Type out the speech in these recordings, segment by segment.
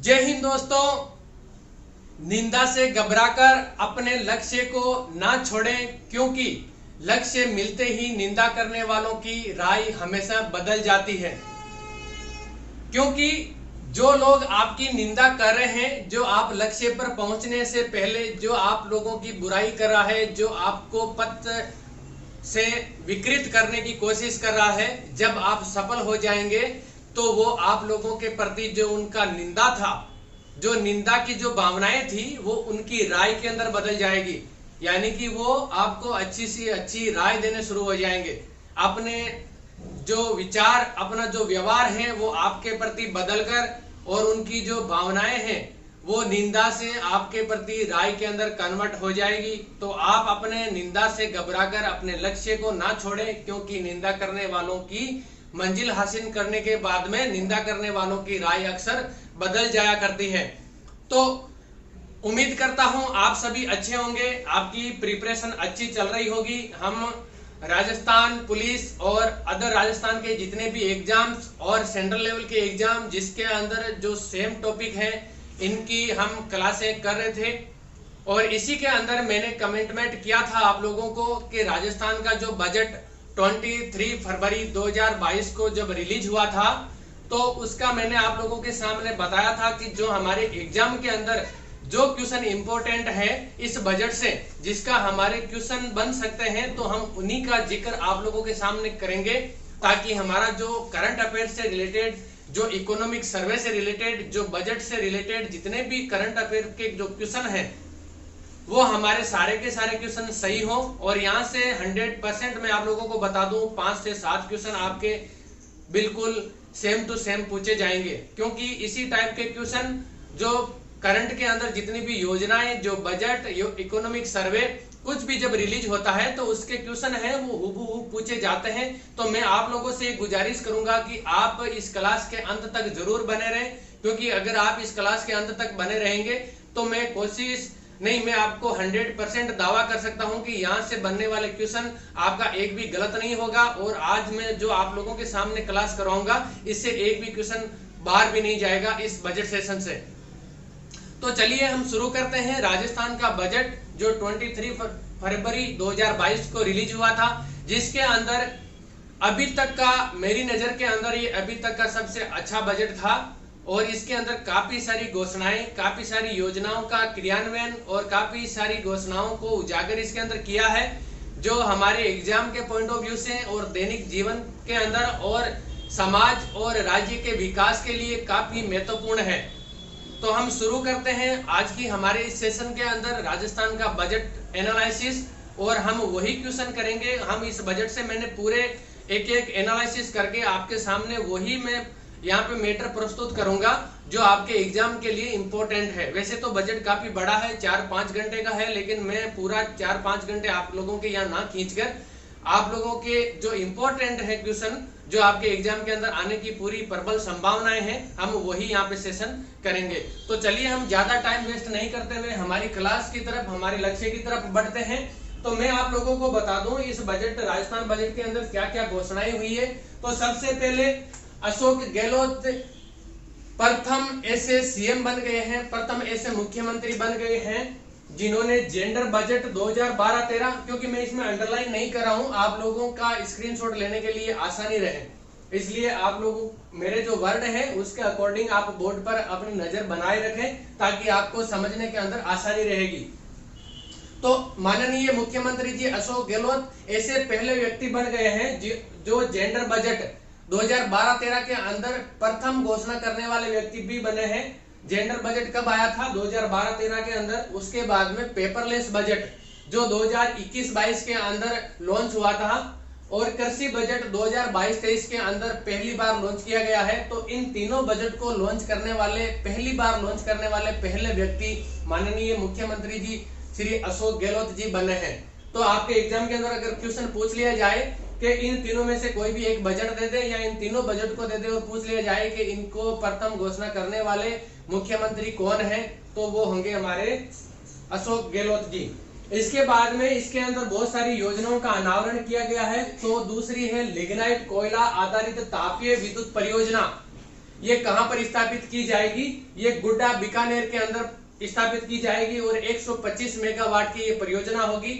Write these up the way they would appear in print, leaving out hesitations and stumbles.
जय हिंद दोस्तों। निंदा से घबराकर अपने लक्ष्य को ना छोड़ें, क्योंकि लक्ष्य मिलते ही निंदा करने वालों की राय हमेशा बदल जाती है। क्योंकि जो लोग आपकी निंदा कर रहे हैं, जो आप लक्ष्य पर पहुंचने से पहले जो आप लोगों की बुराई कर रहा है, जो आपको पथ से विकृत करने की कोशिश कर रहा है, जब आप सफल हो जाएंगे तो वो आप लोगों के प्रति जो उनका निंदा था, जो निंदा की जो भावनाएं थी, वो उनकी राय के अंदर बदल जाएगी। यानी कि वो आपको अच्छी सी अच्छी राय देने शुरू हो जाएंगे। अपने जो विचार, अपना जो व्यवहार है वो आपके प्रति बदलकर, और उनकी जो भावनाएं हैं वो निंदा से आपके प्रति राय के अंदर कन्वर्ट हो जाएगी। तो आप अपने निंदा से घबराकर अपने लक्ष्य को ना छोड़ें, क्योंकि निंदा करने वालों की मंजिल हासिल करने के बाद में निंदा करने वालों की राय अक्सर बदल जाया करती है। तो उम्मीद करता हूं आप सभी अच्छे होंगे, आपकी प्रिपरेशन अच्छी चल रही होगी। हम राजस्थान पुलिस और अदर राजस्थान के जितने भी एग्जाम्स और सेंट्रल लेवल के एग्जाम जिसके अंदर जो सेम टॉपिक है, इनकी हम क्लासें कर रहे थे। और इसी के अंदर मैंने कमिटमेंट किया था आप लोगों को कि राजस्थान का जो बजट 23 फरवरी 2022 को जब रिलीज हुआ था, तो उसका मैंने आप लोगों के सामने बताया था कि जो हमारे एग्जाम के अंदर जो क्वेश्चन इंपॉर्टेंट है इस बजट से, जिसका हमारे क्वेश्चन बन सकते हैं, तो हम उन्हीं का जिक्र आप लोगों के सामने करेंगे, ताकि हमारा जो करंट अफेयर से रिलेटेड, जो इकोनॉमिक सर्वे से रिलेटेड, जो बजट से रिलेटेड जितने भी करंट अफेयर के जो क्वेश्चन है, वो हमारे सारे के सारे क्वेश्चन सही हो। और यहाँ से 100% मैं आप लोगों को बता दूं, 5 से 7 क्वेश्चन आपके बिल्कुल सेम टू सेम पूछे जाएंगे। क्योंकि इसी टाइप के क्वेश्चन जो करंट के अंदर जितनी भी योजनाएं, जो बजट, इकोनॉमिक सर्वे कुछ भी जब रिलीज होता है, तो उसके क्वेश्चन है वो हूबहू पूछे जाते हैं। तो मैं आप लोगों से गुजारिश करूंगा कि आप इस क्लास के अंत तक जरूर बने रहें, क्योंकि अगर आप इस क्लास के अंत तक बने रहेंगे तो मैं कोशिश नहीं, मैं आपको 100% दावा कर सकता हूं कि यहाँ से बनने वाले क्वेश्चन आपका एक भी गलत नहीं होगा। और आज मैं जो आप लोगों के सामने क्लास कराऊंगा, इससे एक भी क्वेश्चन बाहर भी नहीं जाएगा इस बजट सेशन से। तो चलिए हम शुरू करते हैं। राजस्थान का बजट जो 23 फरवरी 2022 को रिलीज हुआ था, जिसके अंदर अभी तक का, मेरी नजर के अंदर ये अभी तक का सबसे अच्छा बजट था। और इसके अंदर काफी सारी घोषणाएं, काफी सारी योजनाओं का क्रियान्वयन और काफी सारी घोषणाओं को उजागर इसके अंदर किया है, जो हमारे एग्जाम के पॉइंट ऑफ व्यू से और दैनिक जीवन के अंदर और समाज और राज्य के विकास के लिए काफी महत्वपूर्ण है। तो हम शुरू करते हैं आज की हमारे इस सेशन के अंदर राजस्थान का बजट एनालिसिस, और हम वही क्वेश्चन करेंगे। हम इस बजट से मैंने पूरे एक एक एनालिसिस करके आपके सामने वही मैं यहाँ पे मैटर प्रस्तुत करूंगा जो आपके एग्जाम के लिए इंपॉर्टेंट है। वैसे तो बजट काफी बड़ा है, 4-5 घंटे का है, लेकिन मैं पूरा 4-5 घंटे आप लोगों के यहाँ ना खींचकर आप लोगों के जो इंपॉर्टेंट है क्वेश्चन, जो आपके एग्जाम के अंदर आने की पूरी प्रबल संभावनाएं हैं, हम वही यहाँ पे सेशन करेंगे। तो चलिए हम ज्यादा टाइम वेस्ट नहीं करते हुए हमारी क्लास की तरफ, हमारे लक्ष्य की तरफ बढ़ते हैं। तो मैं आप लोगों को बता दूं इस बजट, राजस्थान बजट के अंदर क्या क्या घोषणाएं हुई है। तो सबसे पहले अशोक गहलोत प्रथम ऐसे सीएम बन गए हैं, प्रथम ऐसे मुख्यमंत्री बन गए हैं जिन्होंने जेंडर बजट 2012-13, क्योंकि मैं इसमें अंडरलाइन नहीं कर रहा हूं, आप लोगों का स्क्रीनशॉट लेने के लिए आसानी रहे, इसलिए आप लोग मेरे जो वर्ड है उसके अकॉर्डिंग आप बोर्ड पर अपनी नजर बनाए रखें, ताकि आपको समझने के अंदर आसानी रहेगी। तो माननीय मुख्यमंत्री जी अशोक गहलोत ऐसे पहले व्यक्ति बन गए हैं जो जेंडर बजट 2012-13 के अंदर प्रथम घोषणा करने वाले व्यक्ति भी बने हैं। जेंडर बजट कब आया था? 2012-13 के अंदर। उसके बाद में पेपरलेस बजट जो 2021-22 के अंदर लॉन्च हुआ था, और कृषि बजट 2022-23 के अंदर पहली बार लॉन्च किया गया है। तो इन तीनों बजट को लॉन्च करने वाले, पहली बार लॉन्च करने वाले पहले व्यक्ति माननीय मुख्यमंत्री जी श्री अशोक गहलोत जी बने हैं। तो आपके एग्जाम के अंदर अगर क्वेश्चन पूछ लिया जाए कि इन तीनों में से कोई भी एक बजट दे दे, या इन तीनों बजट को दे दे, और पूछ लिया जाए कि इनको प्रथम घोषणा करने वाले मुख्यमंत्री कौन है, तो वो होंगे हमारे अशोक गहलोत जी। इसके बाद में इसके अंदर बहुत सारी योजनाओं का अनावरण किया गया है। तो दूसरी है लिग्नाइट कोयला आधारित तापीय विद्युत परियोजना। ये कहां पर स्थापित की जाएगी? ये गुड्डा बीकानेर के अंदर स्थापित की जाएगी और 125 मेगावाट की ये परियोजना होगी।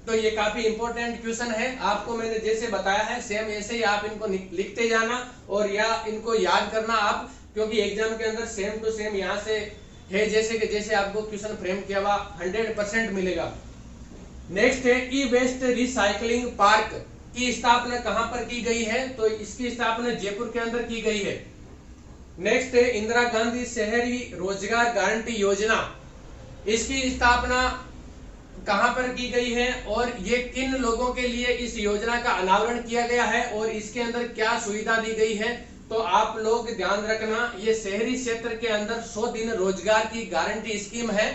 तो ये काफी इंपॉर्टेंट क्वेश्चन है, आपको मैंने जैसे बताया है सेम ऐसे ही आप इनको लिखते जाना और या इनको याद करना आप, क्योंकि एग्जाम के अंदर सेम टू सेम यहाँ से है जैसे कि जैसे आपको क्वेश्चन फ्रेम किया हुआ 100% मिलेगा। नेक्स्ट है ई वेस्ट रिसाइकलिंग पार्क की स्थापना कहां पर की गई है? तो इसकी स्थापना जयपुर के अंदर की गई है। नेक्स्ट है इंदिरा गांधी शहरी रोजगार गारंटी योजना, इसकी स्थापना कहां पर की गई है और ये किन लोगों के लिए इस योजना का अनावरण किया गया है और इसके अंदर क्या सुविधा दी गई है? तो आप लोग ध्यान रखना, ये शहरी क्षेत्र के अंदर 100 दिन रोजगार की गारंटी स्कीम है,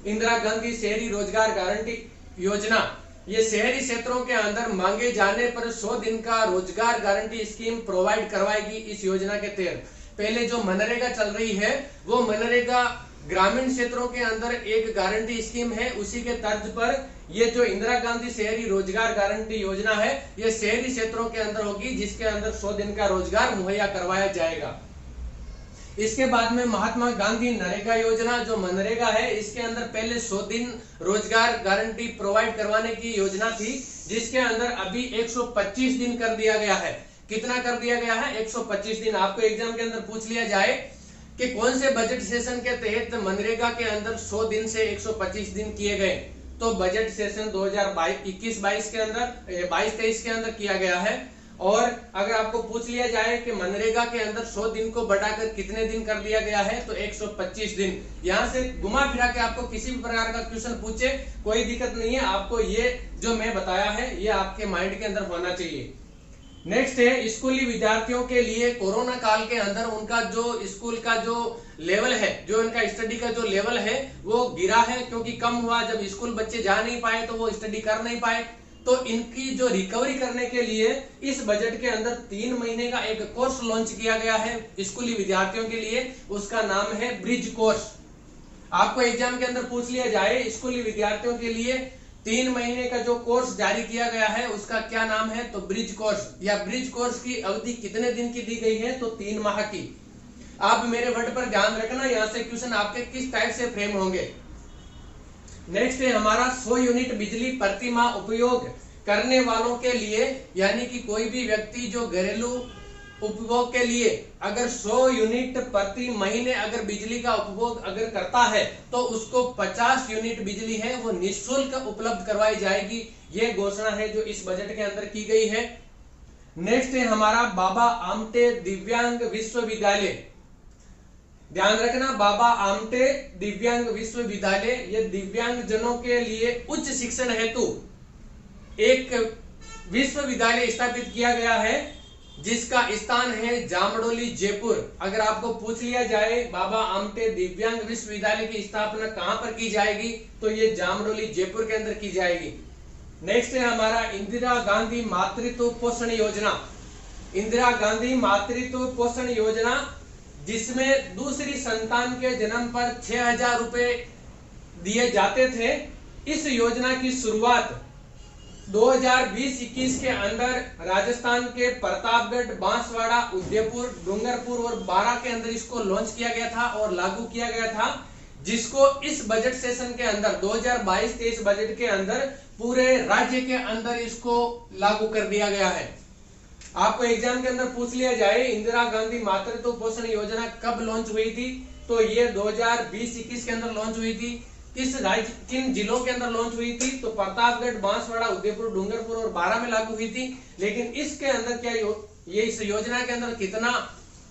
इंदिरा गांधी शहरी रोजगार गारंटी योजना। ये शहरी क्षेत्रों के अंदर मांगे जाने पर 100 दिन का रोजगार गारंटी स्कीम प्रोवाइड करवाएगी इस योजना के तहत। पहले जो मनरेगा चल रही है वो मनरेगा ग्रामीण क्षेत्रों के अंदर एक गारंटी स्कीम है, उसी के तर्ज पर ये जो इंदिरा गांधी शहरी रोजगार गारंटी योजना है ये शहरी क्षेत्रों के अंदर होगी, जिसके अंदर 100 दिन का रोजगार मुहैया करवाया जाएगा। इसके बाद में महात्मा गांधी नरेगा योजना, जो मनरेगा है इसके अंदर पहले 100 दिन रोजगार गारंटी प्रोवाइड करवाने की योजना थी, जिसके अंदर अभी 125 दिन कर दिया गया है। कितना कर दिया गया है? 125 दिन। आपको एग्जाम के अंदर पूछ लिया जाए कि कौन से बजट सेशन के तहत मनरेगा के अंदर 100 दिन से 125 दिन किए गए, तो बजट सेशन 2021-22 के अंदर 22-23 के अंदर किया गया है। और अगर आपको पूछ लिया जाए कि मनरेगा के अंदर 100 दिन को बढ़ाकर कितने दिन कर दिया गया है, तो 125 दिन। यहाँ से घुमा फिरा के आपको किसी भी प्रकार का क्वेश्चन पूछे कोई दिक्कत नहीं है, आपको ये जो मैं बताया है ये आपके माइंड के अंदर होना चाहिए। नेक्स्ट है स्कूली विद्यार्थियों के लिए कोरोना काल के अंदर उनका जो स्कूल का जो लेवल है, जो उनका स्टडी का जो लेवल है वो गिरा है, क्योंकि कम हुआ। जब स्कूल बच्चे जा नहीं पाए तो वो स्टडी कर नहीं पाए, तो इनकी जो रिकवरी करने के लिए इस बजट के अंदर 3 महीने का एक कोर्स लॉन्च किया गया है स्कूली विद्यार्थियों के लिए, उसका नाम है ब्रिज कोर्स। आपको एग्जाम के अंदर पूछ लिया जाए स्कूली विद्यार्थियों के लिए 3 महीने का जो कोर्स जारी किया गया है उसका क्या नाम है, तो ब्रिज कोर्स। या ब्रिज कोर्स की अवधि कितने दिन की दी गई है, तो 3 माह की। आप मेरे वर्ड पर ध्यान रखना, यहाँ से क्वेश्चन आपके किस टाइप से फ्रेम होंगे। नेक्स्ट है हमारा 100 यूनिट बिजली प्रति माह उपयोग करने वालों के लिए, यानी कि कोई भी व्यक्ति जो घरेलू उपभोग के लिए अगर 100 यूनिट प्रति महीने अगर बिजली का उपभोग अगर करता है तो उसको 50 यूनिट बिजली है वो निःशुल्क उपलब्ध करवाई जाएगी। ये घोषणा है जो इस बजट के अंदर की गई है। नेक्स्ट है हमारा बाबा आमटे दिव्यांग विश्वविद्यालय। ध्यान रखना, बाबा आमटे दिव्यांग विश्वविद्यालय ये दिव्यांग जनों के लिए उच्च शिक्षण हेतु एक विश्वविद्यालय स्थापित किया गया है, जिसका स्थान है जामडोली जयपुर। अगर आपको पूछ लिया जाए बाबा आमटे दिव्यांग विश्वविद्यालय की स्थापना कहां पर की जाएगी, तो ये जामडोली जयपुर के अंदर की जाएगी। नेक्स्ट है हमारा इंदिरा गांधी मातृत्व पोषण योजना। इंदिरा गांधी मातृत्व पोषण योजना, जिसमें दूसरी संतान के जन्म पर 6000 रुपए दिए जाते थे। इस योजना की शुरुआत 2020-21 के अंदर राजस्थान के प्रतापगढ़, बांसवाड़ा, उदयपुर, डूंगरपुर और बारां के अंदर इसको लॉन्च किया गया था और लागू किया गया था, जिसको इस बजट सेशन के अंदर 2022-23 बजट के अंदर पूरे राज्य के अंदर इसको लागू कर दिया गया है। आपको एग्जाम के अंदर पूछ लिया जाए इंदिरा गांधी मातृत्व पोषण योजना कब लॉन्च हुई थी, तो ये 2020-21 के अंदर लॉन्च हुई थी। किस राज्य किन जिलों के अंदर लॉन्च हुई थी, तो प्रतापगढ़, बांसवाड़ा, उदयपुर, डूंगरपुर और बारां में लागू हुई थी। लेकिन इसके अंदर क्या ये इस योजना के अंदर कितना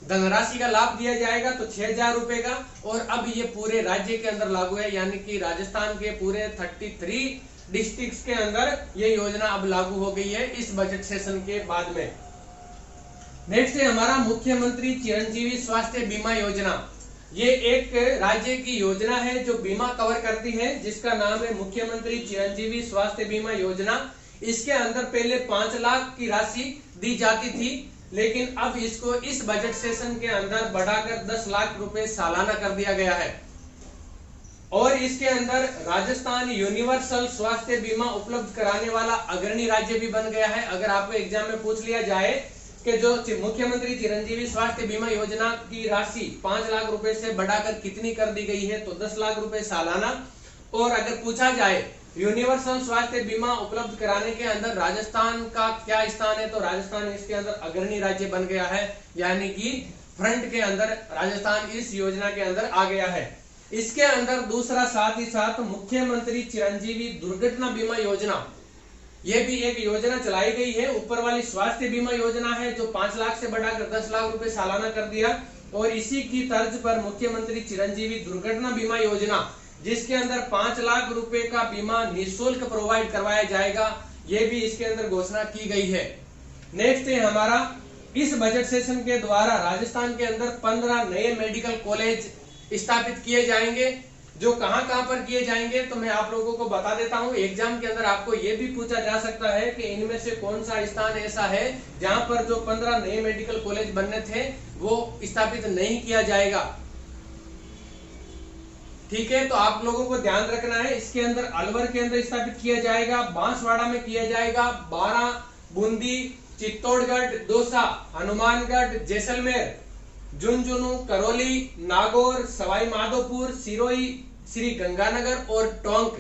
धनराशि का लाभ दिया जाएगा, तो 6000 रुपए का। और अब ये पूरे राज्य के अंदर लागू है, यानी कि राजस्थान के पूरे 33 डिस्ट्रिक्ट्स के अंदर ये योजना अब लागू हो गई है इस बजट सेशन के बाद में। नेक्स्ट है हमारा मुख्यमंत्री चिरंजीवी स्वास्थ्य बीमा योजना। ये एक राज्य की योजना है जो बीमा कवर करती है, जिसका नाम है मुख्यमंत्री चिरंजीवी स्वास्थ्य बीमा योजना। इसके अंदर पहले 5 लाख की राशि दी जाती थी, लेकिन अब इसको इस बजट सेशन के अंदर बढ़ाकर 10 लाख रुपए सालाना कर दिया गया है। और इसके अंदर राजस्थान यूनिवर्सल स्वास्थ्य बीमा उपलब्ध कराने वाला अग्रणी राज्य भी बन गया है। अगर आपको एग्जाम में पूछ लिया जाए कि जो मुख्यमंत्री चिरंजीवी स्वास्थ्य बीमा योजना की राशि 5 लाख रुपए से बढ़ाकर कितनी कर दी गई है, तो 10 लाख रुपए सालाना। और अगर पूछा जाए यूनिवर्सल स्वास्थ्य बीमा उपलब्ध कराने के अंदर राजस्थान का क्या स्थान है, तो राजस्थान इसके अंदर अग्रणी राज्य बन गया है, यानी कि फ्रंट के अंदर राजस्थान इस योजना के अंदर आ गया है। इसके अंदर दूसरा साथ ही साथ मुख्यमंत्री चिरंजीवी दुर्घटना बीमा योजना, ये भी एक योजना चलाई गई है। ऊपर वाली स्वास्थ्य बीमा योजना है जो 5 लाख से बढ़ाकर 10 लाख रुपए सालाना कर दिया, और इसी की तर्ज पर मुख्यमंत्री चिरंजीवी दुर्घटना बीमा योजना, जिसके अंदर 5 लाख रुपए का बीमा निःशुल्क प्रोवाइड करवाया जाएगा, ये भी इसके अंदर घोषणा की गई है। नेक्स्ट है हमारा, इस बजट सेशन के द्वारा राजस्थान के अंदर 15 नए मेडिकल कॉलेज स्थापित किए जाएंगे। जो कहां पर किए जाएंगे तो मैं आप लोगों को बता देता हूं। एग्जाम के अंदर आपको यह भी पूछा जा सकता है कि इनमें से कौन सा स्थान ऐसा है जहां पर जो 15 नए मेडिकल कॉलेज बनने थे वो स्थापित नहीं किया जाएगा। ठीक है, तो आप लोगों को ध्यान रखना है। इसके अंदर अलवर के अंदर स्थापित किया जाएगा, बांसवाड़ा में किया जाएगा, बारां, बूंदी, चित्तौड़गढ़, दौसा, हनुमानगढ़, जैसलमेर, झुंझुनू, करौली, नागौर, सवाई माधोपुर, सिरोही, श्री गंगानगर और टोंक,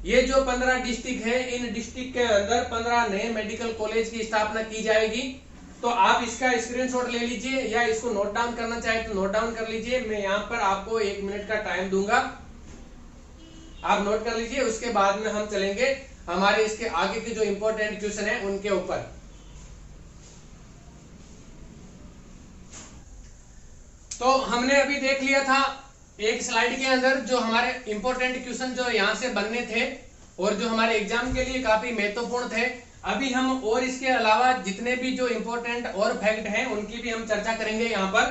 ये जो 15 डिस्ट्रिक्ट है, इन डिस्ट्रिक्ट के अंदर 15 नए मेडिकल कॉलेज की स्थापना की जाएगी। तो आप इसका स्क्रीनशॉट ले लीजिए या इसको नोट डाउन करना चाहे तो नोट डाउन कर लीजिए। मैं यहाँ पर आपको 1 मिनट का टाइम दूंगा, आप नोट कर लीजिए। उसके बाद में हम चलेंगे हमारे इसके आगे के जो इंपॉर्टेंट क्वेश्चन है उनके ऊपर। तो हमने अभी देख लिया था एक स्लाइड के अंदर जो हमारे इंपॉर्टेंट क्वेश्चन जो यहाँ से बनने थे और जो हमारे एग्जाम के लिए काफी महत्वपूर्ण थे। अभी हम और इसके अलावा जितने भी जो इंपॉर्टेंट और फैक्ट हैं उनकी भी हम चर्चा करेंगे यहाँ पर।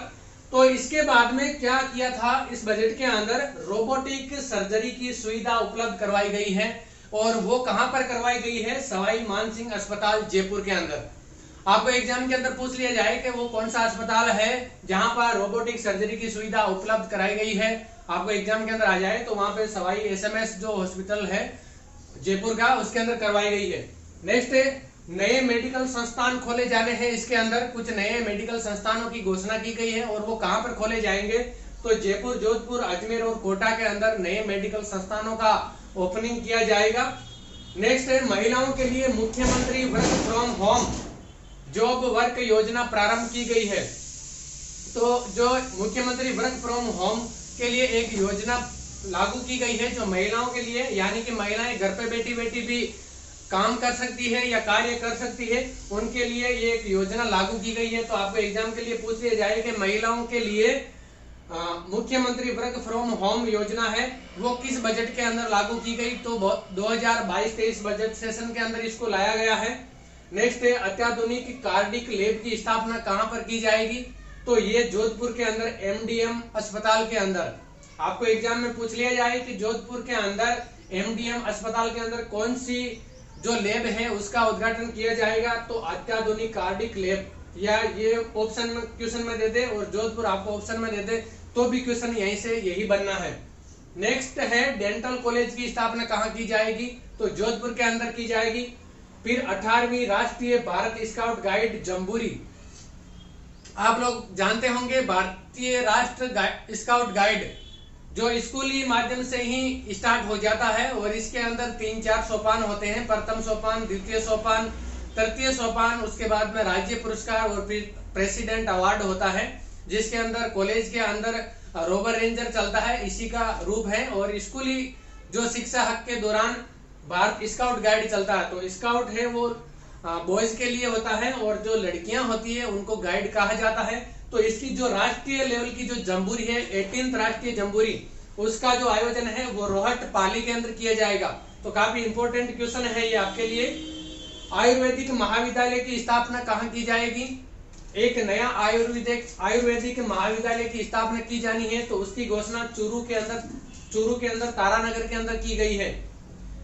तो इसके बाद में क्या किया था, इस बजट के अंदर रोबोटिक सर्जरी की सुविधा उपलब्ध करवाई गई है, और वो कहां पर करवाई गई है, सवाई मानसिंह अस्पताल जयपुर के अंदर। आपको एग्जाम के अंदर पूछ लिया जाए कि वो कौन सा अस्पताल है जहां पर रोबोटिक सर्जरी की सुविधा उपलब्ध कराई गई है, आपको एग्जाम के अंदर आ जाए तो वहां पे सवाई एसएमएस जो हॉस्पिटल है जयपुर का, उसके अंदर करवाई गई है। नेक्स्ट नए मेडिकल संस्थान खोले जाने हैं। इसके अंदर कुछ नए मेडिकल संस्थानों की घोषणा की गई है, और वो कहां पर खोले जाएंगे, तो जयपुर, जोधपुर, अजमेर और कोटा के अंदर नए मेडिकल संस्थानों का ओपनिंग किया जाएगा। नेक्स्ट है महिलाओं के लिए मुख्यमंत्री work from home job work योजना प्रारंभ की गई है। तो जो मुख्यमंत्री वर्क फ्रॉम होम के लिए एक योजना लागू की गई है जो महिलाओं के लिए, यानी कि महिलाएं घर पे बैठी बैठी भी काम कर सकती है या कार्य कर सकती है, उनके लिए ये एक योजना लागू की गई है। तो आपको एग्जाम के लिए पूछ लिया जाए कि महिलाओं के लिए मुख्यमंत्री वर्क फ्रॉम होम योजना है वो किस बजट के अंदर लागू की गई, तो 2022-23 बजट सेशन के अंदर इसको लाया गया है। नेक्स्ट है अत्याधुनिक कार्डिक लैब की स्थापना कहां पर की जाएगी, तो ये जोधपुर के अंदर एमडीएम अस्पताल के अंदर। आपको एग्जाम में पूछ लिया जाए कि जोधपुर के अंदर एमडीएम अस्पताल के अंदर कौन सी जो लैब है उसका उद्घाटन किया जाएगा, तो अत्याधुनिक कार्डिक लैब, या ये ऑप्शन में क्वेश्चन में दे दे और जोधपुर आपको ऑप्शन में दे दे तो भी क्वेश्चन यहीं से यही बनना है। नेक्स्ट है डेंटल कॉलेज की स्थापना कहां की जाएगी, तो जोधपुर के अंदर की जाएगी। फिर 18वीं राष्ट्रीय भारत स्काउट गाइड जम्बूरी, आप लोग जानते होंगे भारतीय राष्ट्र स्काउट गाइड जो स्कूली माध्यम से ही स्टार्ट हो जाता है, और इसके अंदर 3-4 सोपान होते हैं, प्रथम सोपान, द्वितीय सोपान, तृतीय सोपान, उसके बाद में राज्य पुरस्कार और फिर प्रेसिडेंट अवार्ड होता है, जिसके अंदर कॉलेज के अंदर रोवर रेंजर चलता है, इसी का रूप है। और स्कूली जो शिक्षा हक के दौरान भारत स्काउट गाइड चलता है, तो स्काउट है वो बॉयज के लिए होता है, और जो लड़कियां होती है उनको गाइड कहा जाता है। तो इसकी जो राष्ट्रीय लेवल की जो जम्बूरी है, 18th राष्ट्रीय जम्बूरी, उसका जो आयोजन है वो रोहट पाली के अंदर किया जाएगा। तो काफी इंपॉर्टेंट क्वेश्चन है ये आपके लिए। आयुर्वेदिक महाविद्यालय की स्थापना कहाँ की जाएगी, एक नया आयुर्वेदिक महाविद्यालय की स्थापना की जानी है, तो उसकी घोषणा चूरू के अंदर तारानगर के अंदर की गई है।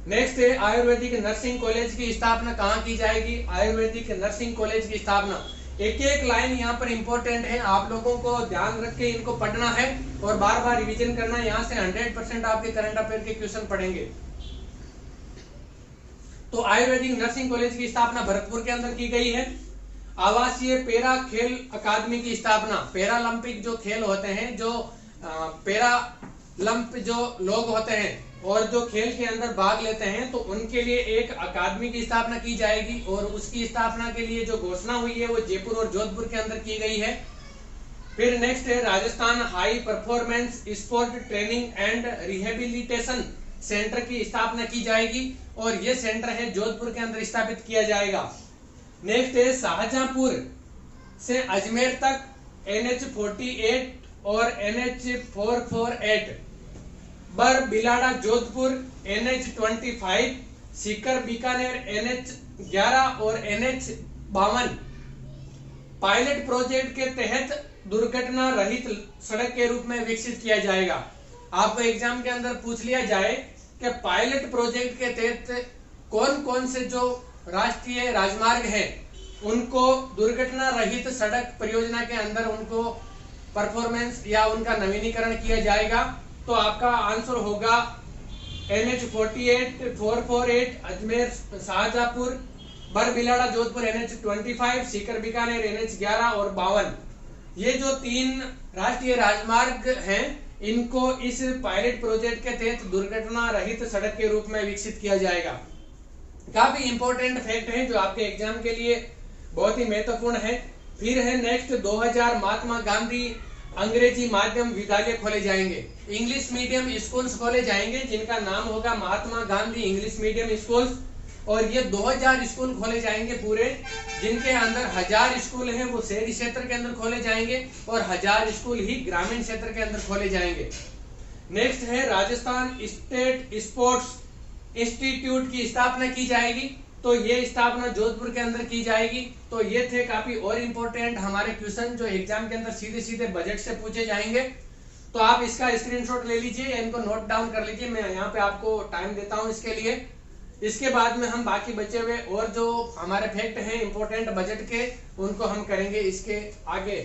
नेक्स्ट है आयुर्वेदिक नर्सिंग कॉलेज की स्थापना कहाँ की जाएगी, आयुर्वेदिक नर्सिंग कॉलेज की स्थापना। एक एक लाइन यहाँ पर इंपॉर्टेंट है, आप लोगों को ध्यान रख के इनको पढ़ना है और बार बार रिवीजन करना है। यहाँ से 100% आपके करंट अफेयर के क्वेश्चन पढ़ेंगे। तो आयुर्वेदिक नर्सिंग कॉलेज की स्थापना भरतपुर के अंदर की गई है। आवासीय पैरा खेल अकादमी की स्थापना। पैरालंपिक जो खेल होते हैं, जो पैरालंप जो लोग होते हैं और जो खेल के अंदर भाग लेते हैं, तो उनके लिए एक अकादमी की स्थापना की जाएगी और उसकी स्थापना के लिए जो घोषणा हुई है वो जयपुर और जोधपुर के अंदर की गई है। फिर नेक्स्ट है Rajasthan high performance sport training and rehabilitation centre की स्थापना की जाएगी और ये सेंटर है जोधपुर के अंदर स्थापित किया जाएगा। नेक्स्ट है शाहजहांपुर से अजमेर तक NH48 और NH448, बरबिलाड़ा Jodhpur NH25, Sikar Bikaner NH11 और NH52 पायलट प्रोजेक्ट के तहत दुर्घटना रहित सड़क के रूप में विकसित किया जाएगा। आपको एग्जाम के अंदर पूछ लिया जाए कि पायलट प्रोजेक्ट के तहत कौन कौन से जो राष्ट्रीय राजमार्ग हैं उनको दुर्घटना रहित सड़क परियोजना के अंदर उनको परफॉर्मेंस या उनका नवीनीकरण किया जाएगा, तो आपका आंसर होगा NH48, 448 Ajmer Shahjahanpur, बरबिलाड़ा Jodhpur NH25, Sikar Bikaner NH11 और 52। ये जो 3 राष्ट्रीय राजमार्ग हैं इनको इस पायलट प्रोजेक्ट के तहत दुर्घटना रहित सड़क के रूप में विकसित किया जाएगा। काफी इंपॉर्टेंट फैक्ट है जो आपके एग्जाम के लिए बहुत ही महत्वपूर्ण है। फिर है नेक्स्ट 2000 महात्मा गांधी अंग्रेजी माध्यम विद्यालय खोले जाएंगे, इंग्लिश मीडियम स्कूल्स खोले जाएंगे जिनका नाम होगा Mahatma Gandhi English medium schools, और ये 2000 स्कूल खोले जाएंगे पूरे, जिनके अंदर 1000 स्कूल हैं वो शहरी क्षेत्र के अंदर खोले जाएंगे और 1000 स्कूल ही ग्रामीण क्षेत्र के अंदर खोले जाएंगे। नेक्स्ट है राजस्थान स्टेट स्पोर्ट्स इंस्टीट्यूट की स्थापना की जाएगी, तो ये स्थापना जोधपुर के अंदर की जाएगी। तो ये थे काफी और इम्पोर्टेंट हमारे क्वेश्चन जो एग्जाम के अंदर सीधे सीधे बजट से पूछे जाएंगे। तो आप इसका स्क्रीनशॉट ले लीजिए, इनको नोट डाउन कर लीजिए, मैं यहाँ पे आपको टाइम देता हूँ इसके लिए। इसके बाद में हम बाकी बचे हुए और जो हमारे फैक्ट हैं इंपॉर्टेंट बजट के उनको हम करेंगे इसके आगे।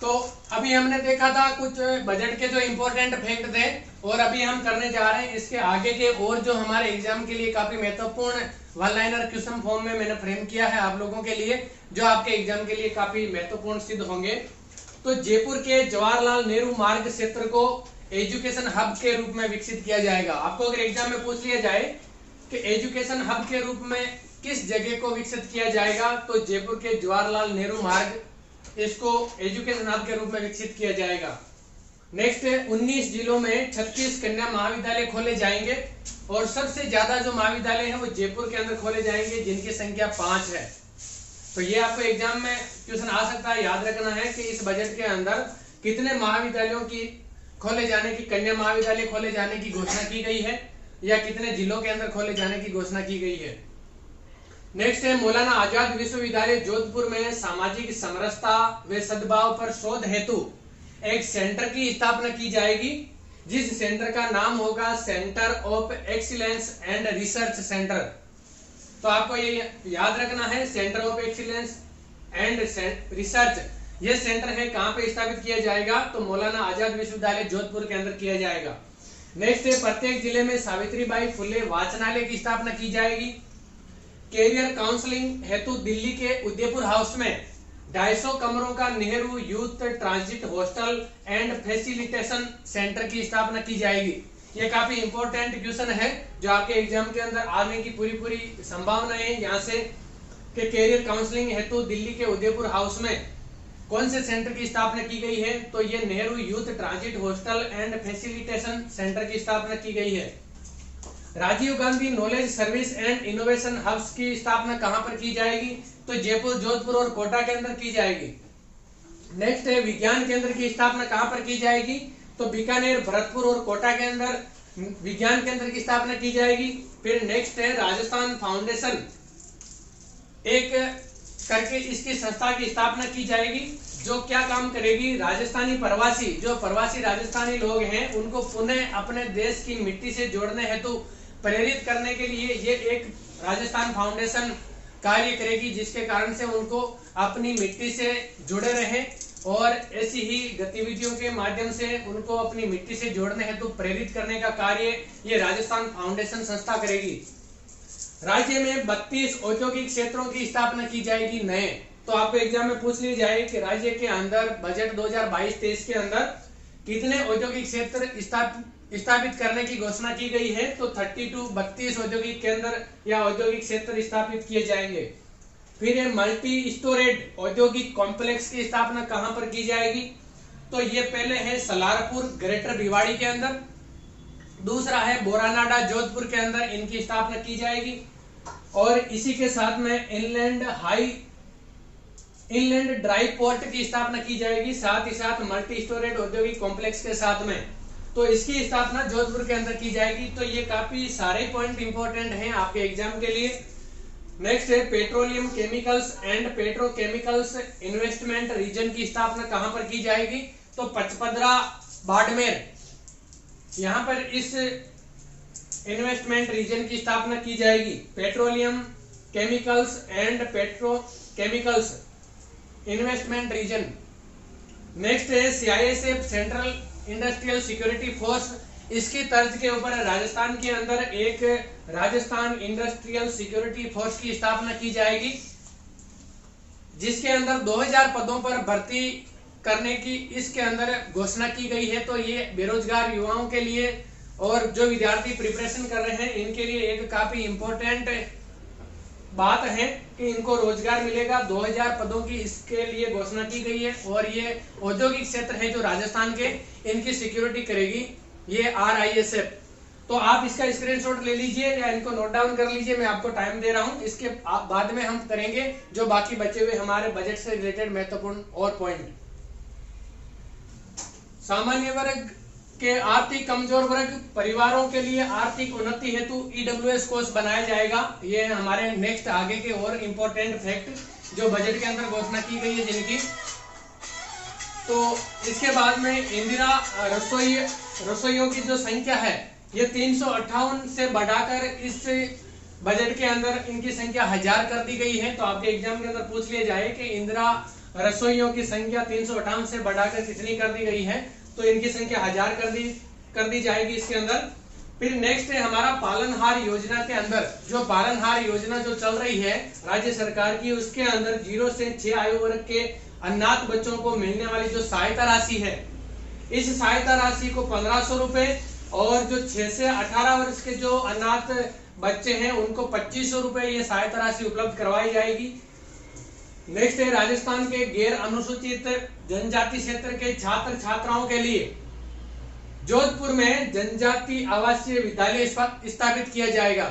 तो अभी हमने देखा था कुछ बजट के जो इंपॉर्टेंट फैक्ट थे और अभी हम करने जा रहे हैं इसके आगे के और जो हमारे एग्जाम के लिए काफी महत्वपूर्ण वन लाइनर क्वेश्चन फॉर्म में मैंने फ्रेम किया है आप लोगों के लिए, जो आपके एग्जाम के लिए काफी महत्वपूर्ण सिद्ध होंगे। तो जयपुर के जवाहरलाल नेहरू मार्ग क्षेत्र को एजुकेशन हब के रूप में विकसित किया जाएगा। आपको अगर एग्जाम में पूछ लिया जाए कि एजुकेशन हब के रूप में किस जगह को विकसित किया जाएगा, तो जयपुर के जवाहरलाल नेहरू मार्ग इसको एजुकेशन हब के रूप में विकसित किया जाएगा। नेक्स्ट 19 जिलों में 36 कन्या महाविद्यालय खोले जाएंगे और सबसे ज्यादा जो महाविद्यालय है वो जयपुर के अंदर खोले जाएंगे जिनकी संख्या 5 है। तो ये आपको एग्जाम में क्वेश्चन आ सकता है, याद रखना है कि इस बजट के अंदर कितने महाविद्यालयों की खोले जाने की, कन्या महाविद्यालय खोले जाने की घोषणा की गई है या कितने जिलों के अंदर खोले जाने की घोषणा की गई है। नेक्स्ट है मौलाना आजाद विश्वविद्यालय जोधपुर में सामाजिक समरसता व सद्भाव पर शोध हेतु एक सेंटर की स्थापना की जाएगी, जिस सेंटर का नाम होगा centre of excellence and research centre. तो आपको ये याद रखना है, centre of excellence and research ये सेंटर है, कहां पे स्थापित किया जाएगा, तो मौलाना आजाद विश्वविद्यालय जोधपुर के अंदर किया जाएगा। नेक्स्ट है प्रत्येक जिले में सावित्रीबाई फुले वाचनालय की स्थापना की जाएगी। कैरियर काउंसलिंग हेतु दिल्ली के उदयपुर हाउस में 250 कमरों का Nehru youth transit hostel and facilitation centre की स्थापना की जाएगी। ये काफी इंपॉर्टेंट क्वेश्चन है जो आपके एग्जाम के अंदर आने की पूरी संभावना है यहाँ से कि कैरियर काउंसलिंग हेतु दिल्ली के उदयपुर हाउस में कौन से सेंटर की स्थापना की गई है, तो ये Nehru youth transit hostel and facilitation centre की स्थापना की गई है। Rajiv Gandhi knowledge service and innovation hubs की स्थापना कहां पर की जाएगी, तो जयपुर, जोधपुर और कोटा के अंदर की जाएगी। नेक्स्ट है विज्ञान केंद्र की स्थापना कहां पर की जाएगी, तो बीकानेर, भरतपुर और कोटा के अंदर विज्ञान केंद्र की स्थापना की जाएगी। फिर नेक्स्ट है राजस्थान फाउंडेशन एक करके इसकी संस्था की स्थापना की जाएगी, जो क्या काम करेगी, राजस्थानी प्रवासी जो प्रवासी राजस्थानी लोग हैं उनको पुनः अपने देश की मिट्टी से जोड़ने हेतु प्रेरित करने के लिए ये एक राजस्थान फाउंडेशन कार्य करेगी, जिसके कारण से उनको अपनी मिट्टी से जुड़े रहें और ऐसी ही गतिविधियों के माध्यम से उनको अपनी मिट्टी से जोड़ने हेतु प्रेरित करने का कार्य ये राजस्थान फाउंडेशन संस्था करेगी। राज्य में 32 औद्योगिक क्षेत्रों की स्थापना की जाएगी नए। तो आपको एग्जाम में पूछ ली जाए कि राज्य के अंदर बजट 2022-23 के अंदर कितने औद्योगिक क्षेत्र स्थापित करने की घोषणा की गई है, तो 32 औद्योगिक केंद्र या औद्योगिक क्षेत्र स्थापित किए जाएंगे। फिर ये मल्टी स्टोरेज औद्योगिक कॉम्प्लेक्स की स्थापना कहां पर की जाएगी, तो ये पहले है सलारपुर ग्रेटर भिवाड़ी के अंदर, दूसरा है बोरानाडा जोधपुर के अंदर इनकी स्थापना की जाएगी, और इसी के साथ में इनलैंड ड्राई पोर्ट की स्थापना की जाएगी, साथ ही साथ मल्टी स्टोरेज औद्योगिक कॉम्प्लेक्स के साथ में, तो इसकी स्थापना जोधपुर के अंदर की जाएगी। तो ये काफी सारे पॉइंट इंपॉर्टेंट हैं आपके एग्जाम के लिए। नेक्स्ट है petroleum chemicals and petrochemicals investment region की स्थापना कहां पर की जाएगी, तो पचपदरा बाड़मेर, यहां पर इस इन्वेस्टमेंट रीजन की स्थापना की जाएगी। Petroleum chemicals and petrochemicals investment region. Next है CISF central industrial security force, इसकी तर्ज के ऊपर राजस्थान के अंदर एक राजस्थान इंडस्ट्रियल सिक्योरिटी फोर्स की स्थापना की जाएगी, जिसके अंदर 2000 पदों पर भर्ती करने की इसके अंदर घोषणा की गई है। तो ये बेरोजगार युवाओं के लिए और जो विद्यार्थी प्रिपरेशन कर रहे हैं इनके लिए एक काफी इंपॉर्टेंट बात है कि इनको रोजगार मिलेगा। 2000 पदों की इसके लिए घोषणा की गई है, और ये औद्योगिक क्षेत्र है जो राजस्थान के, इनकी सिक्योरिटी करेगी ये RISF। तो आप इसका स्क्रीनशॉट ले लीजिए या इनको नोट डाउन कर लीजिए, मैं आपको टाइम दे रहा हूं। इसके बाद में हम करेंगे जो बाकी बचे हुए हमारे बजट से रिलेटेड महत्वपूर्ण और पॉइंट। सामान्य वर्ग के आर्थिक कमजोर वर्ग परिवारों के लिए आर्थिक उन्नति हेतु EWS कोष बनाया जाएगा। ये हमारे नेक्स्ट आगे के और इम्पोर्टेंट फैक्ट जो बजट के अंदर घोषणा की गई है जिनकी। तो इसके बाद में इंदिरा रसोइयों की जो संख्या है ये 358 से बढ़ाकर इस बजट के अंदर इनकी संख्या 1000 कर दी गई है। तो आपके एग्जाम के अंदर पूछ लिया जाए कि इंदिरा रसोइयों की संख्या 358 से बढ़ाकर कितनी कर दी गई है, तो इनकी संख्या 1000 कर दी जाएगी इसके अंदर। फिर नेक्स्ट है हमारा पालनहार योजना के अंदर, जो पालनहार योजना जो चल रही है राज्य सरकार की, उसके अंदर 0 से 6 आयु वर्ग के अनाथ बच्चों को मिलने वाली जो सहायता राशि है, इस सहायता राशि को 1500 रुपए, और जो 6 से 18 वर्ष के जो अनाथ बच्चे हैं उनको 2500 रुपए ये सहायता राशि उपलब्ध करवाई जाएगी। नेक्स्ट है राजस्थान के गैर अनुसूचित जनजाति क्षेत्र के छात्र छात्राओं के लिए जोधपुर में जनजाति आवासीय विद्यालय स्थापित किया जाएगा।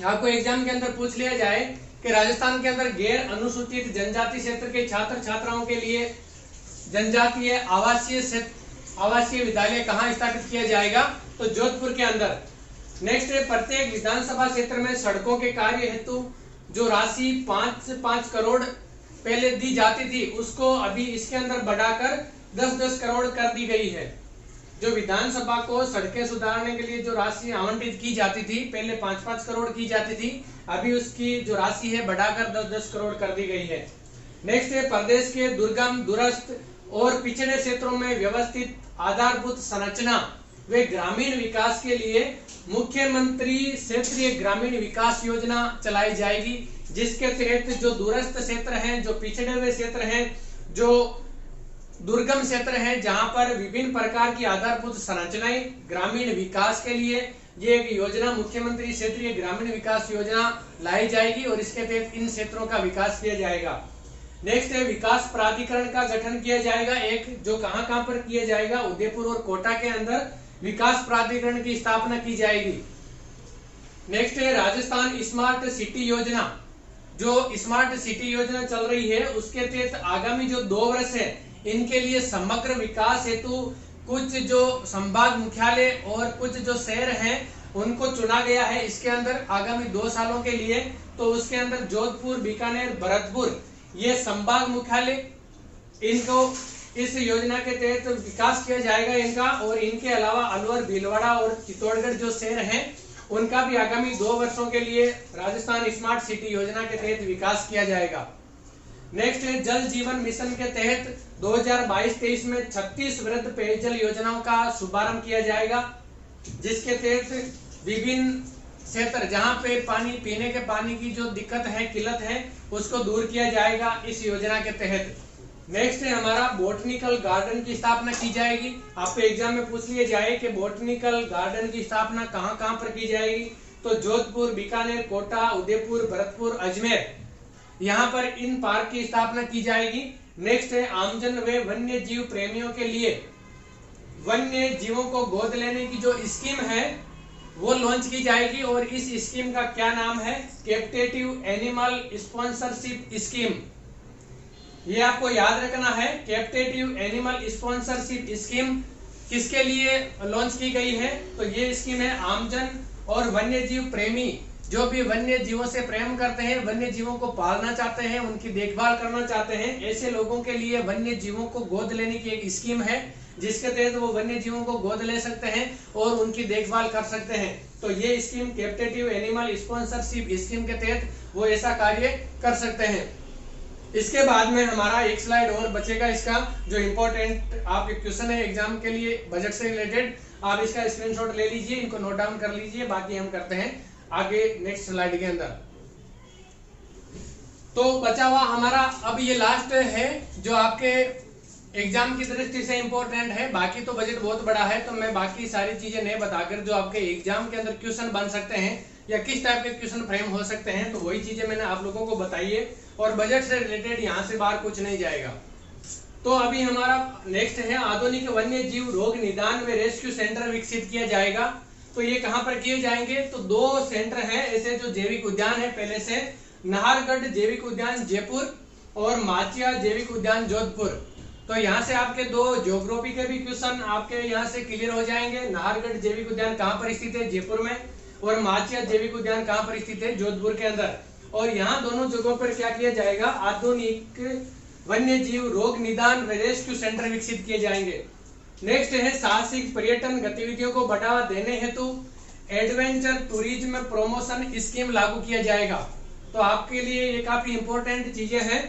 आपको एग्जाम के अंदर पूछ लिया जाए कि राजस्थान के अंदर गैर अनुसूचित जनजाति क्षेत्र के छात्र छात्राओं के लिए जनजातीय आवासीय विद्यालय कहाँ स्थापित किया जाएगा, तो जोधपुर के अंदर। नेक्स्ट है प्रत्येक विधानसभा क्षेत्र में सड़कों के कार्य हेतु जो राशि 5 करोड़ पहले दी जाती थी उसको अभी इसके अंदर बढ़ाकर 10 करोड़ कर दी गई है। जो विधानसभा को सड़कें सुधारने के लिए जो राशि आवंटित की जाती थी, पहले 5 करोड़ की जाती थी, अभी उसकी जो राशि है बढ़ाकर 10 करोड़ कर दी गई है। नेक्स्ट है प्रदेश के दुर्गम दूरस्थ और पिछड़े क्षेत्रों में व्यवस्थित आधारभूत संरचना वे ग्रामीण विकास के लिए मुख्यमंत्री क्षेत्रीय ग्रामीण विकास योजना चलाई जाएगी, जिसके तहत जो दूरस्थ क्षेत्र हैं, जो पिछड़े हुए क्षेत्र हैं, जो दुर्गम क्षेत्र हैं, जहां पर विभिन्न प्रकार की आधारभूत संरचनाएं ग्रामीण विकास के लिए ये एक योजना मुख्यमंत्री क्षेत्रीय ग्रामीण विकास योजना लाई जाएगी और इसके तहत इन क्षेत्रों का विकास किया जाएगा। नेक्स्ट है विकास प्राधिकरण का गठन किया जाएगा, एक जो कहां पर किया जाएगा, उदयपुर और कोटा के अंदर विकास प्राधिकरण की स्थापना की जाएगी। नेक्स्ट है राजस्थान स्मार्ट सिटी योजना, जो स्मार्ट सिटी योजना चल रही है उसके तहत आगामी जो 2 वर्ष है इनके लिए समग्र विकास हेतु कुछ जो संभाग मुख्यालय और कुछ जो शहर हैं उनको चुना गया है इसके अंदर आगामी 2 सालों के लिए। तो उसके अंदर जोधपुर, बीकानेर, भरतपुर ये संभाग मुख्यालय, इनको इस योजना के तहत विकास किया जाएगा इनका, और इनके अलावा अलवर, भीलवाड़ा और चित्तौड़गढ़ जो शहर हैं उनका भी आगामी 2 वर्षों के लिए राजस्थान स्मार्ट सिटी योजना के तहत विकास किया जाएगा। नेक्स्ट है जल जीवन मिशन के तहत 2022-23 में 36 वृहद पेयजल योजनाओं का शुभारंभ किया जाएगा, जिसके तहत विभिन्न क्षेत्र जहां पे पानी पीने के पानी की जो दिक्कत है, किल्लत है, उसको दूर किया जाएगा इस योजना के तहत। नेक्स्ट है हमारा बोटनिकल गार्डन की स्थापना की जाएगी। आपको एग्जाम में पूछ लिया जाए कि बोटनिकल गार्डन की स्थापना कहां कहां पर की जाएगी, तो जोधपुर, बीकानेर, कोटा, उदयपुर, भरतपुर, अजमेर, यहाँ पर इन पार्क की स्थापना की जाएगी। नेक्स्ट है आमजन व वन्य जीव प्रेमियों के लिए वन्य जीवों को गोद लेने की जो स्कीम है वो लॉन्च की जाएगी, और इस स्कीम का क्या नाम है, कैप्टिव एनिमल स्पॉन्सरशिप स्कीम। ये आपको याद रखना है, कैप्टिव एनिमल स्पॉन्सरशिप स्कीम किसके लिए लॉन्च की गई है, तो ये स्कीम है आमजन और वन्य जीव प्रेमी, जो भी वन्य जीवों से प्रेम करते हैं, वन्य जीवों को पालना चाहते हैं, उनकी देखभाल करना चाहते हैं, ऐसे लोगों के लिए वन्य जीवों को गोद लेने की एक स्कीम है, जिसके तहत वो वन्य जीवों को गोद ले सकते हैं और उनकी देखभाल कर सकते हैं। तो ये scheme captive animal sponsorship scheme के तहत वो ऐसा कार्य कर सकते हैं। इसके बाद में हमारा एक स्लाइड और बचेगा, इसका जो इम्पोर्टेंट आपके क्वेश्चन है एग्जाम के लिए बजट से रिलेटेड, आप इसका स्क्रीनशॉट ले लीजिए, इनको नोट डाउन कर लीजिए, बाकी हम करते हैं आगे नेक्स्ट स्लाइड के अंदर। तो बचा हुआ हमारा अब ये लास्ट है जो आपके एग्जाम की दृष्टि से इंपॉर्टेंट है, बाकी तो बजट बहुत बड़ा है, तो मैं बाकी सारी चीजें नहीं बताकर जो आपके एग्जाम के अंदर क्वेश्चन बन सकते हैं या किस टाइप के क्वेश्चन फ्रेम हो सकते हैं, तो वही चीजें मैंने आप लोगों को बताई है, और बजट से रिलेटेड यहाँ से बाहर कुछ नहीं जाएगा। तो अभी हमारा नेक्स्ट है आधुनिक वन्य जीव रोग निदान व रेस्क्यू सेंटर विकसित किया जाएगा। तो ये कहां पर किए जाएंगे, तो 2 सेंटर हैं ऐसे जो जैविक उद्यान है पहले से, नाहरगढ़ जैविक उद्यान जयपुर और माचिया जैविक उद्यान जोधपुर। तो यहाँ से आपके 2 ज्योग्राफी के भी क्वेश्चन आपके यहाँ से क्लियर हो जाएंगे। नाहरगढ़ जैविक उद्यान कहाँ पर स्थित है, जयपुर में, और माचिया जैविक उद्यान कहाँ पर स्थित है, जोधपुर के अंदर। और यहाँ दोनों जगहों पर क्या किया जाएगा, आधुनिक वन्य जीव रोग निदान व रेस्क्यू सेंटर विकसित किए जाएंगे। नेक्स्ट है साहसिक पर्यटन गतिविधियों को बढ़ावा देने हेतु एडवेंचर टूरिज्म प्रमोशन स्कीम लागू किया जाएगा। तो आपके लिए ये काफी इंपॉर्टेंट चीजें हैं।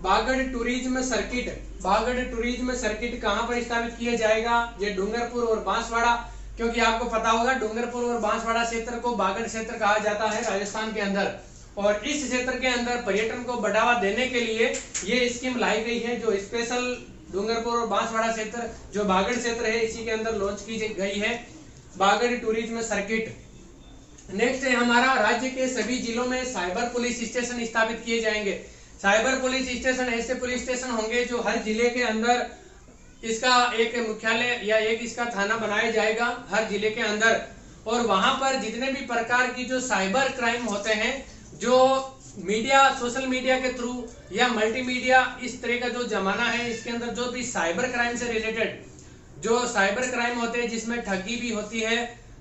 बागड़ टूरिज्म सर्किट, बागड़ टूरिज्म सर्किट कहां पर स्थापित किया जाएगा, ये डूंगरपुर और बांसवाड़ा, क्योंकि आपको पता होगा डूंगरपुर और बांसवाड़ा क्षेत्र को बागड़ क्षेत्र कहा जाता है राजस्थान के अंदर, और इस क्षेत्र के अंदर पर्यटन को बढ़ावा देने के लिए ये स्कीम लाई गई है, जो स्पेशल डूंगरपुर और बांसवाड़ा क्षेत्र जो बागड़ क्षेत्र है इसी के अंदर लॉन्च की गई है, बागड़ टूरिज्म सर्किट। नेक्स्ट है हमारा राज्य के सभी जिलों में साइबर पुलिस स्टेशन स्थापित किए जाएंगे। साइबर पुलिस स्टेशन ऐसे पुलिस स्टेशन होंगे जो हर जिले के अंदर इसका एक मुख्यालय या एक इसका थाना बनाया जाएगा हर जिले के अंदर, और वहां पर जितने भी प्रकार की जो साइबर क्राइम होते हैं, जो मीडिया, सोशल मीडिया के थ्रू या मल्टीमीडिया, इस तरह का जो जमाना है, इसके अंदर जो भी साइबर क्राइम से रिलेटेड जो साइबर क्राइम होते हैं जिसमें ठगी भी होती है,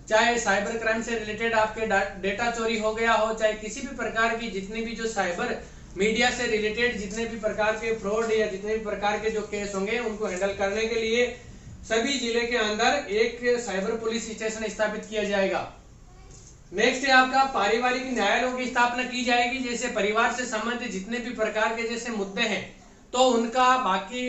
चाहे साइबर क्राइम से रिलेटेड आपके डेटा चोरी हो गया हो, चाहे किसी भी प्रकार की जितनी भी जो साइबर मीडिया से रिलेटेड जितने भी प्रकार के फ्रॉड या जितने भी प्रकार के जो केस होंगे, उनको हैंडल करने के लिए सभी जिले के अंदर एक साइबर पुलिस स्टेशन स्थापित किया जाएगा। नेक्स्ट है आपका पारिवारिक न्यायालयों की स्थापना की जाएगी। जैसे परिवार से संबंधित जितने भी प्रकार के जैसे मुद्दे हैं, तो उनका बाकी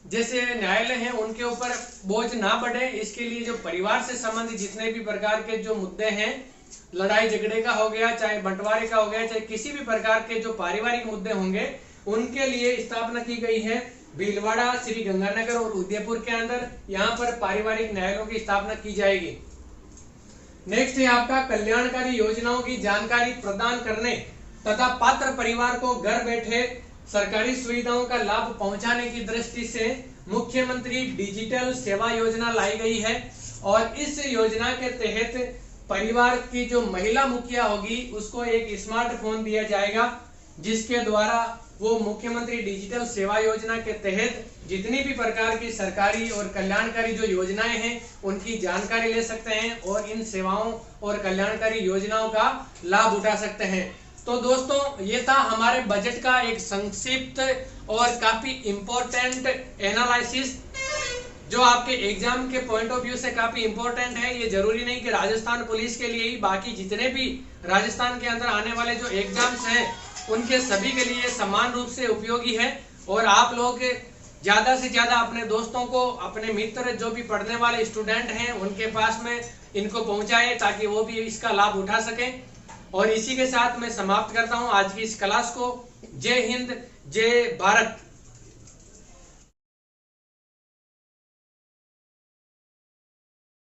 जैसे न्यायालय हैं उनके ऊपर बोझ ना बढ़े, इसके लिए जो परिवार से संबंधित जितने भी प्रकार के जो मुद्दे हैं, लड़ाई झगड़े का हो गया, चाहे बंटवारे का हो गया, चाहे किसी भी प्रकार के जो पारिवारिक मुद्दे होंगे, उनके लिए स्थापना की गई है भीलवाड़ा, श्री गंगानगर और उदयपुर के अंदर। यहाँ पर पारिवारिक न्यायालयों की स्थापना की जाएगी। नेक्स्ट है आपका कल्याणकारी योजनाओं की जानकारी प्रदान करने तथा पात्र परिवार को घर बैठे सरकारी सुविधाओं का लाभ पहुंचाने की दृष्टि से मुख्यमंत्री डिजिटल सेवा योजना लाई गई है, और इस योजना के तहत परिवार की जो महिला मुखिया होगी उसको एक स्मार्टफोन दिया जाएगा, जिसके द्वारा वो मुख्यमंत्री डिजिटल सेवा योजना के तहत जितनी भी प्रकार की सरकारी और कल्याणकारी जो योजनाएं हैं उनकी जानकारी ले सकते हैं और इन सेवाओं और कल्याणकारी योजनाओं का लाभ उठा सकते हैं। तो दोस्तों, ये था हमारे बजट का एक संक्षिप्त और काफी इंपॉर्टेंट एनालिसिस, जो आपके एग्जाम के पॉइंट ऑफ व्यू से काफी इंपॉर्टेंट है। ये जरूरी नहीं कि राजस्थान पुलिस के लिए ही, बाकी जितने भी राजस्थान के अंदर आने वाले जो एग्जाम्स हैं उनके सभी के लिए समान रूप से उपयोगी है। और आप लोग ज्यादा से ज्यादा अपने दोस्तों को, अपने मित्र जो भी पढ़ने वाले स्टूडेंट हैं उनके पास में इनको पहुंचाएं ताकि वो भी इसका लाभ उठा सकें। और इसी के साथ मैं समाप्त करता हूं आज की इस क्लास को। जय हिंद, जय भारत।